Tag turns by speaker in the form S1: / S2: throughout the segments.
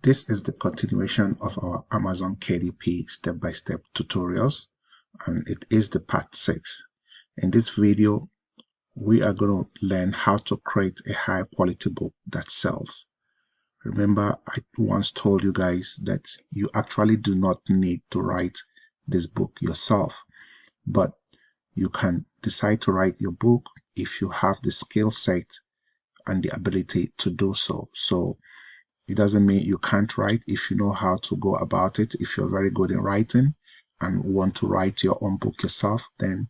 S1: This is the continuation of our Amazon KDP step-by-step tutorials, and it is the part 6. In this video, we are going to learn how to create a high quality book that sells. Remember, I once told you guys that you actually do not need to write this book yourself, but you can decide to write your book if you have the skill set and the ability to do so. So it doesn't mean you can't write if you know how to go about it. If you're very good in writing and want to write your own book yourself, then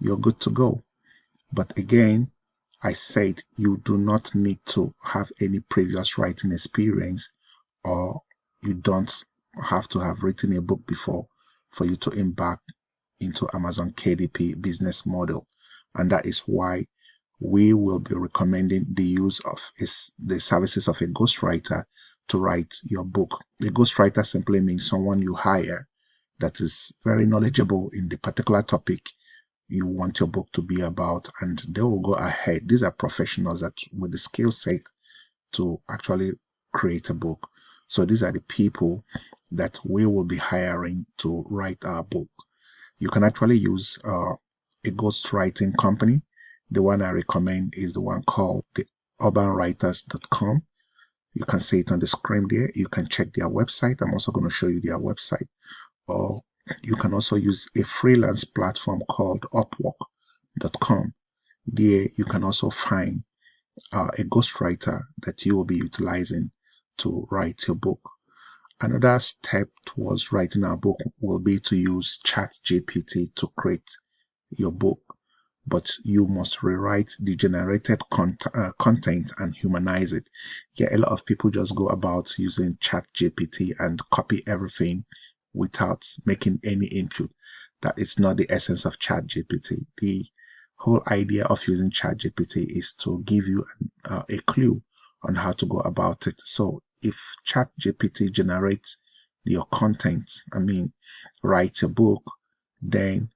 S1: you're good to go. But again, I said you do not need to have any previous writing experience, or you don't have to have written a book before for you to embark into Amazon KDP business model. And that is why we will be recommending the use of the services of a ghostwriter to write your book. A ghostwriter simply means someone you hire that is very knowledgeable in the particular topic you want your book to be about, and they will go ahead. These are professionals that with the skill set to actually create a book. So these are the people that we will be hiring to write our book. You can actually use a ghostwriting company. The one I recommend is the one called the urbanwriters.com. You can see it on the screen there. You can check their website. I'm also going to show you their website. Or you can also use a freelance platform called upwork.com. There you can also find a ghostwriter that you will be utilizing to write your book. Another step towards writing our book will be to use ChatGPT to create your book, but you must rewrite the generated content and humanize it. Yeah, a lot of people just go about using ChatGPT and copy everything without making any input. That is not the essence of ChatGPT. The whole idea of using ChatGPT is to give you a clue on how to go about it. So if ChatGPT generates your content, write your book, then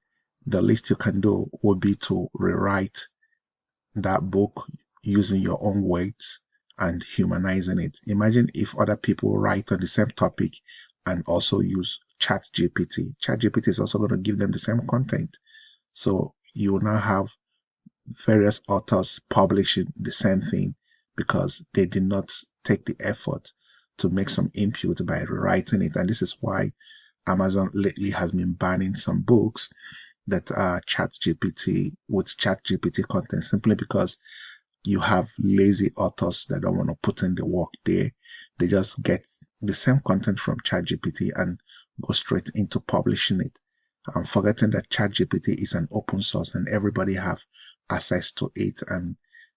S1: the least you can do would be to rewrite that book using your own words and humanizing it. Imagine if other people write on the same topic and also use ChatGPT. ChatGPT is also going to give them the same content. So you will now have various authors publishing the same thing because they did not take the effort to make some input by rewriting it. And this is why Amazon lately has been banning some books that are ChatGPT with ChatGPT content, simply because you have lazy authors that don't want to put in the work there. They just get the same content from ChatGPT and go straight into publishing it. I'm forgetting that ChatGPT is an open source and everybody have access to it and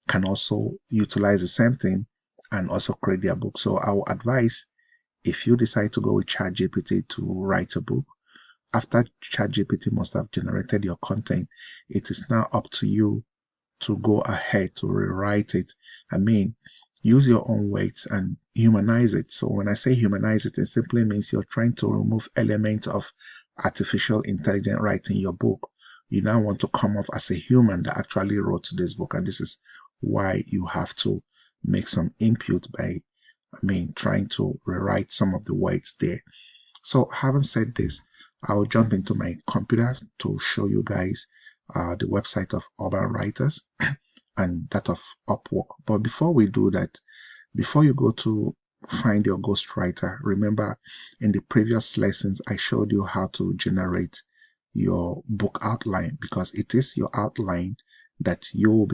S1: can also utilize the same thing and also create their book. So I would advise, if you decide to go with ChatGPT to write a book, after ChatGPT must have generated your content, it is now up to you to go ahead to rewrite it. Use your own words and humanize it. So when I say humanize it, it simply means you're trying to remove elements of artificial intelligence writing your book. You now want to come off as a human that actually wrote this book. And this is why you have to make some input by, trying to rewrite some of the words there. So having said this, I'll jump into my computer to show you guys the website of Urban Writers and that of Upwork. But before we do that, before you go to find your ghostwriter, remember in the previous lessons I showed you how to generate your book outline, because it is your outline that you will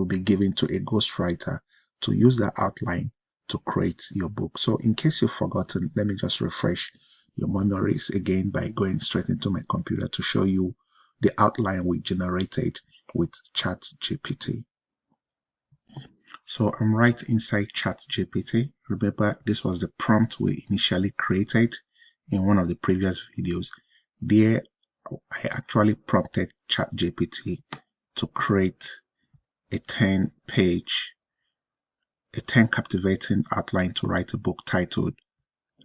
S1: be giving to a ghostwriter to use that outline to create your book. So in case you've forgotten, let me just refresh your memories again by going straight into my computer to show you the outline we generated with ChatGPT. So I'm right inside ChatGPT. Remember, this was the prompt we initially created in one of the previous videos. There, I actually prompted ChatGPT to create a 10 captivating outline to write a book titled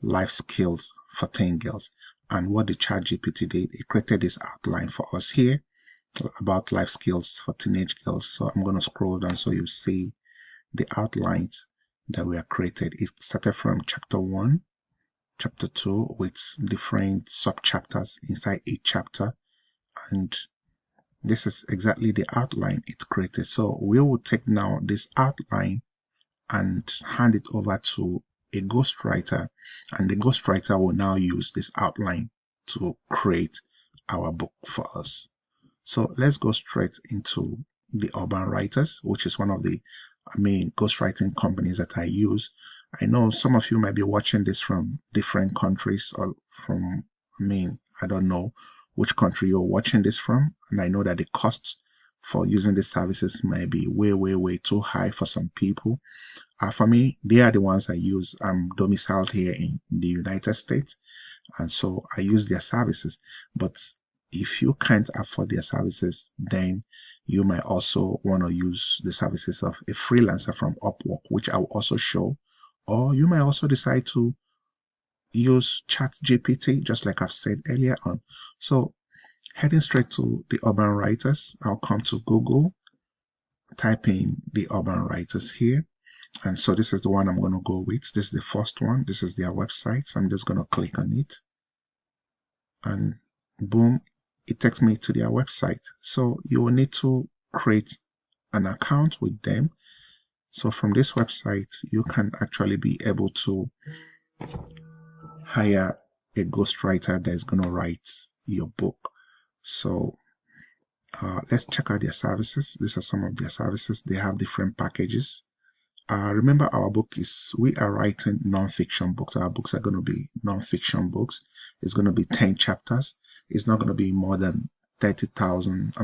S1: Life Skills for Teen Girls. And what the ChatGPT did, it created this outline for us here about life skills for teenage girls. So I'm going to scroll down so you see the outlines that we are created. It started from chapter 1, chapter 2 with different sub chapters inside each chapter, and this is exactly the outline it created. So we will take now this outline and hand it over to a ghostwriter, and the ghostwriter will now use this outline to create our book for us. So let's go straight into the Urban Writers, which is one of the main ghostwriting companies that I use. I know some of you might be watching this from different countries, or from, I don't know which country you're watching this from, and I know that the costs for using these services might be way too high for some people. For me, they are the ones I use. I'm domiciled here in the United States, and so I use their services. But if you can't afford their services, then you might also want to use the services of a freelancer from Upwork, which I will also show. Or you might also decide to use ChatGPT, just like I've said earlier on. So heading straight to the Urban Writers, I'll come to Google, type in the Urban Writers here. And so this is the one I'm going to go with. This is the first one. This is their website. So I'm just going to click on it. And boom, it takes me to their website. So you will need to create an account with them. So from this website, you can actually be able to hire a ghostwriter that is going to write your book. So let's check out their services. These are some of their services. They have different packages. Remember, our book we are writing non-fiction books. Our books are going to be non-fiction books. It's going to be 10 chapters. It's not going to be more than 35,000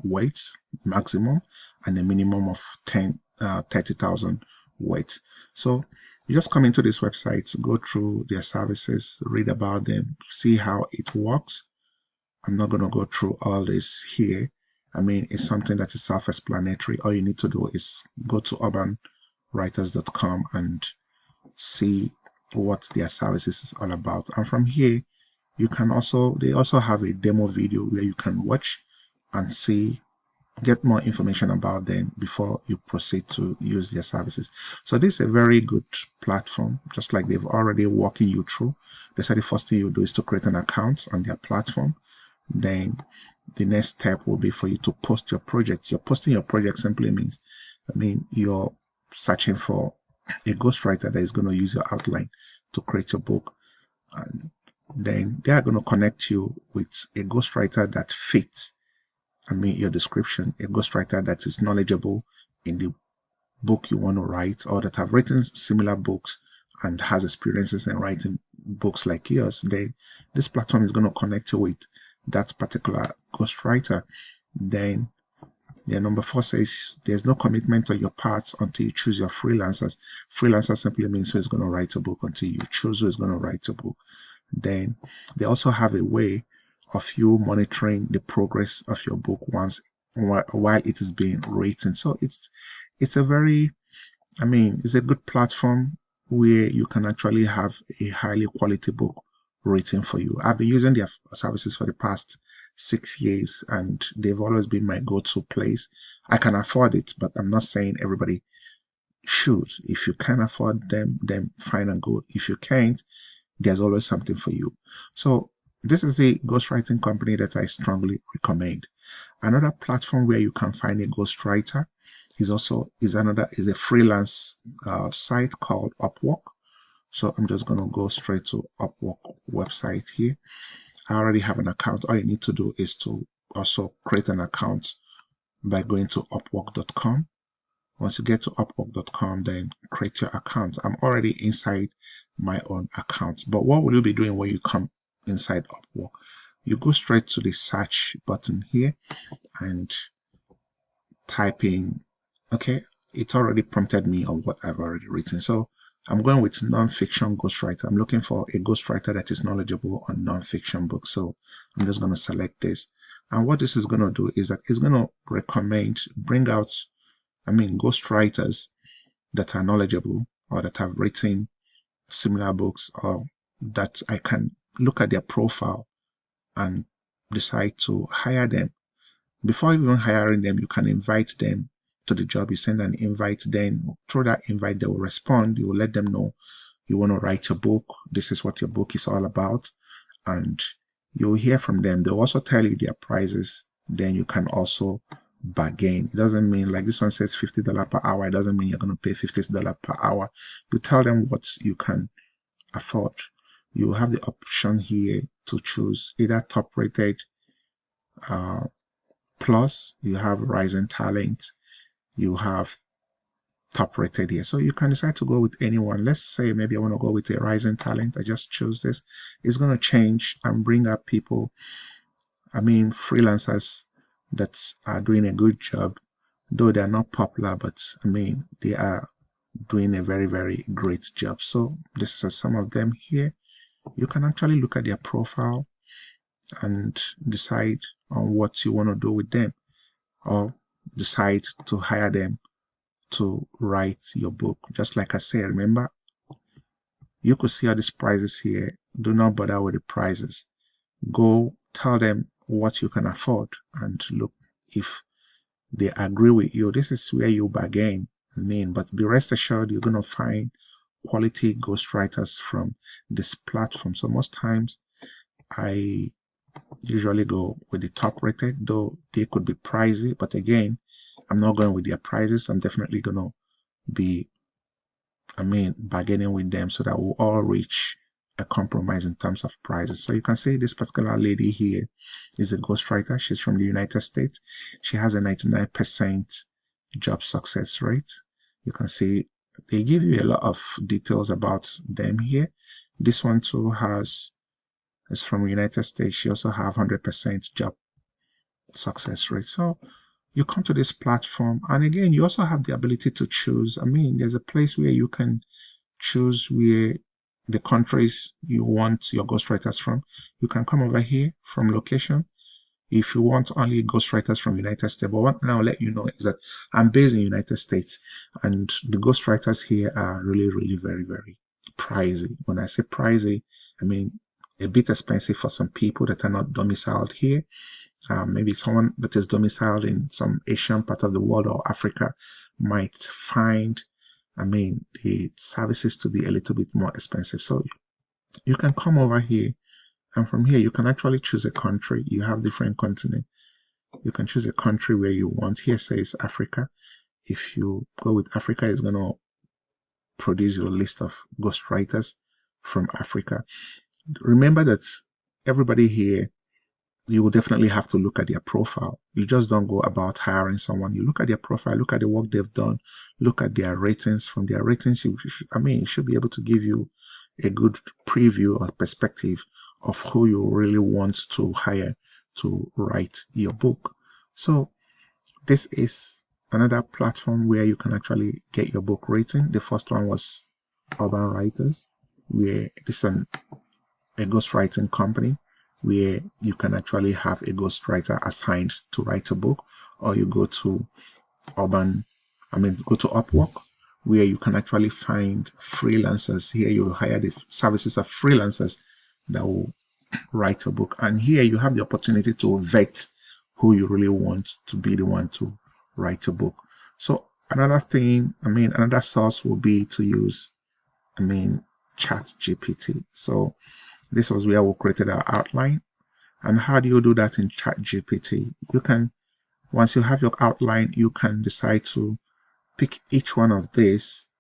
S1: words maximum, and a minimum of 30,000 words. So you just come into this website, go through their services, read about them, see how it works. I'm not going to go through all this here. It's something that is self-explanatory. All you need to do is go to urbanwriters.com and see what their services is all about. And from here, they also have a demo video where you can watch and get more information about them before you proceed to use their services. So this is a very good platform, just like they've already walking you through. They said the first thing you do is to create an account on their platform. Then the next step will be for you to post your project. You're posting your project simply means, you're searching for a ghostwriter that is going to use your outline to create your book. And then they are going to connect you with a ghostwriter that fits, your description, a ghostwriter that is knowledgeable in the book you want to write, or that have written similar books and has experiences in writing books like yours. Then this platform is going to connect you with that particular ghostwriter. Then their number 4 says there's no commitment on your part until you choose your freelancers. Freelancer simply means who is going to write a book until you choose who is going to write a book. Then they also have a way of you monitoring the progress of your book while it is being written. So it's a very, it's a good platform where you can actually have a highly quality book written for you. I've been using their services for the past 6 years, and they've always been my go-to place. I can afford it, but I'm not saying everybody should. If you can afford them, then fine and good. If you can't, there's always something for you. So this is a ghostwriting company that I strongly recommend. Another platform where you can find a ghostwriter is a freelance site called Upwork. So I'm just going to go straight to Upwork website here. I already have an account. All you need to do is to also create an account by going to upwork.com. Once you get to upwork.com, then create your account. I'm already inside my own account. But what will you be doing when you come inside Upwork? You go straight to the search button here and type in, okay, it already prompted me on what I've already written. So I'm going with non-fiction ghostwriter. I'm looking for a ghostwriter that is knowledgeable on non-fiction books. So I'm just going to select this. And what this is going to do is that it's going to bring out, ghostwriters that are knowledgeable or that have written similar books, or that I can look at their profile and decide to hire them. Before even hiring them, you can invite them to the job, you send an invite, then through that invite, they will respond. You will let them know you want to write your book. This is what your book is all about. And you'll hear from them. They'll also tell you their prices. Then you can also bargain. It doesn't mean like this one says $50 per hour. It doesn't mean you're going to pay $50 per hour. You tell them what you can afford. You have the option here to choose either top rated, plus you have rising talent, you have top rated here. So you can decide to go with anyone. Let's say maybe I want to go with a rising talent. I just choose this. It's going to change and bring up people, freelancers that are doing a good job, though they're not popular, but they are doing a very, very great job. So this is some of them here. You can actually look at their profile and decide on what you want to do with them, or decide to hire them to write your book. Just like I said, remember, you could see all these prices here. Do not bother with the prices. Go tell them what you can afford and look if they agree with you. This is where you bargain. But be rest assured you're going to find quality ghostwriters from this platform. So most times I usually go with the top rated, though they could be pricey, but again, I'm not going with their prices. I'm definitely going to be bargaining with them so that we'll all reach a compromise in terms of prices. So you can see this particular lady here is a ghostwriter. She's from the United States. She has a 99% job success rate. You can see they give you a lot of details about them here. This one too is from United States. She also have 100% job success rate. So you come to this platform, and again, you also have the ability to choose. There's a place where you can choose where the countries you want your ghostwriters from. You can come over here from location if you want only ghostwriters from United States. But what I'll let you know is that I'm based in United States, and the ghostwriters here are really, really very, very pricey. When I say pricey, a bit expensive for some people that are not domiciled here. Maybe someone that is domiciled in some Asian part of the world or Africa might find the services to be a little bit more expensive. So you can come over here, and from here you can actually choose a country. You have different continents. You can choose a country where you want. Here says Africa. If you go with Africa, it's going to produce your list of ghostwriters from Africa. Remember that everybody here, you will definitely have to look at their profile. You just don't go about hiring someone. You look at their profile, look at the work they've done, look at their ratings. From their ratings, it should be able to give you a good preview or perspective of who you really want to hire to write your book. So this is another platform where you can actually get your book rating. The first one was Urban Writers, where this is a ghostwriting company where you can actually have a ghostwriter assigned to write a book, or you go to go to Upwork, where you can actually find freelancers. Here you hire the services of freelancers that will write a book, and here you have the opportunity to vet who you really want to be the one to write a book. So another thing, another source will be to use ChatGPT. So this was where we created our outline. And how do you do that in ChatGPT? You can, once you have your outline, you can decide to pick each one of these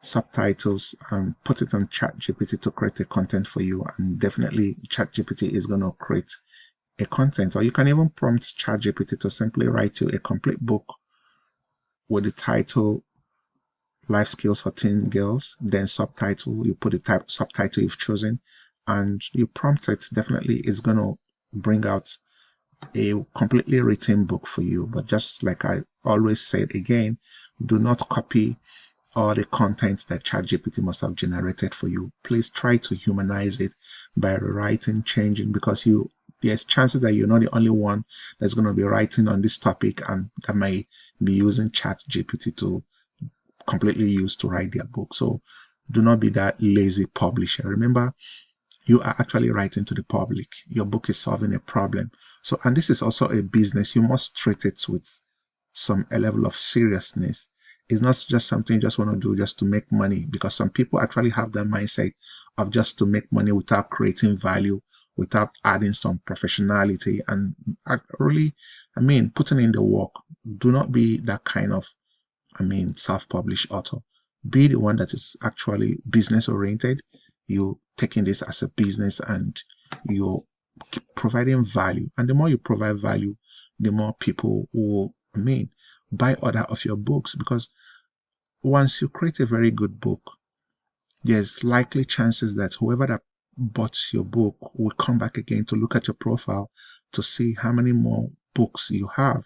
S1: subtitles and put it on ChatGPT to create a content for you. And definitely ChatGPT is going to create a content. Or you can even prompt ChatGPT to simply write you a complete book with the title Life Skills for Teen Girls, then subtitle. You put the type of subtitle you've chosen, and you prompt it. Definitely it's going to bring out a completely written book for you. But just like I always said again, do not copy all the content that ChatGPT must have generated for you. Please try to humanize it by rewriting, changing, because there's chances that you're not the only one that's going to be writing on this topic and that may be using ChatGPT to completely use to write their book. So do not be that lazy publisher. Remember, you are actually writing to the public. Your book is solving a problem. So, and this is also a business. You must treat it with a level of seriousness. It's not just something you just want to do just to make money, because some people actually have that mindset of just to make money without creating value, without adding some professionality and really, putting in the work. Do not be that kind of, self-published author. Be the one that is actually business oriented. You taking this as a business and you're providing value. And the more you provide value, the more people will, buy other of your books. Because once you create a very good book, there's likely chances that whoever that bought your book will come back again to look at your profile to see how many more books you have.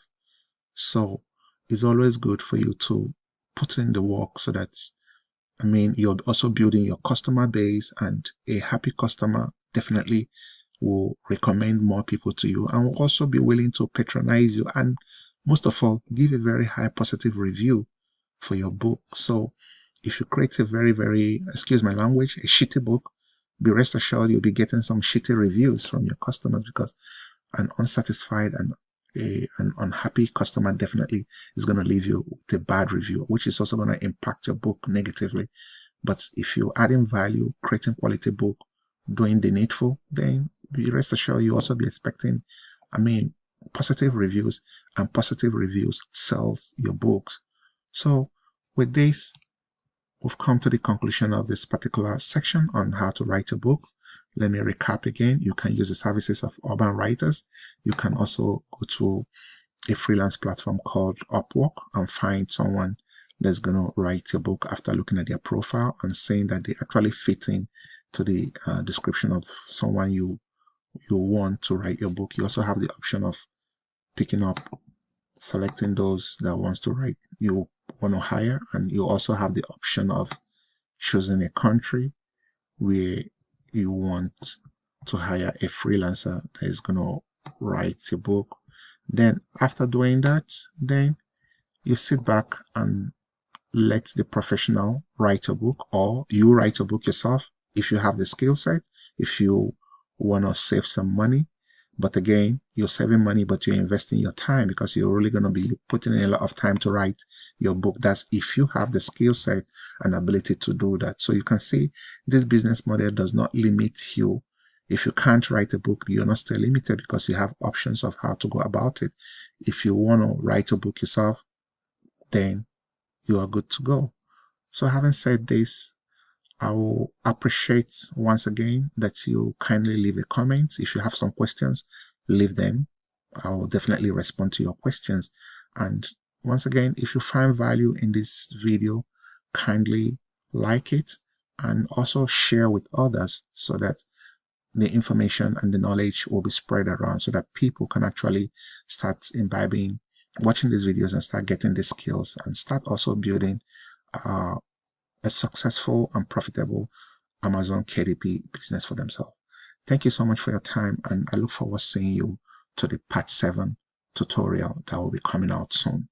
S1: So it's always good for you to put in the work so that, you're also building your customer base, and a happy customer definitely will recommend more people to you and will also be willing to patronize you, and most of all, give a very high positive review for your book. So if you create a very, very, excuse my language, a shitty book, be rest assured you'll be getting some shitty reviews from your customers, because an unsatisfied and an unhappy customer definitely is going to leave you with a bad review, which is also going to impact your book negatively. But if you're adding value, creating quality book, doing the needful, then be rest assured you also be expecting, positive reviews, and positive reviews sells your books. So with this, we've come to the conclusion of this particular section on how to write a book. Let me recap again. You can use the services of urban writers. You can also go to a freelance platform called Upwork and find someone that's going to write your book after looking at their profile and saying that they actually fit in to the description of someone you want to write your book. You also have the option of picking up, selecting those that wants to write you want to hire, and you also have the option of choosing a country where you want to hire a freelancer that is going to write a book. Then after doing that, then you sit back and let the professional write a book, or you write a book yourself if you have the skill set, if you want to save some money. But again, you're saving money, but you're investing your time, because you're really going to be putting in a lot of time to write your book. That's if you have the skill set and ability to do that. So you can see this business model does not limit you. If you can't write a book, you're not still limited, because you have options of how to go about it. If you want to write a book yourself, then you are good to go. So having said this, I will appreciate once again that you kindly leave a comment. If you have some questions, leave them. I will definitely respond to your questions. And once again, if you find value in this video, kindly like it and also share with others, so that the information and the knowledge will be spread around, so that people can actually start imbibing, watching these videos, and start getting the skills and start also building a successful and profitable Amazon KDP business for themselves. Thank you so much for your time, and I look forward to seeing you to the part 7 tutorial that will be coming out soon.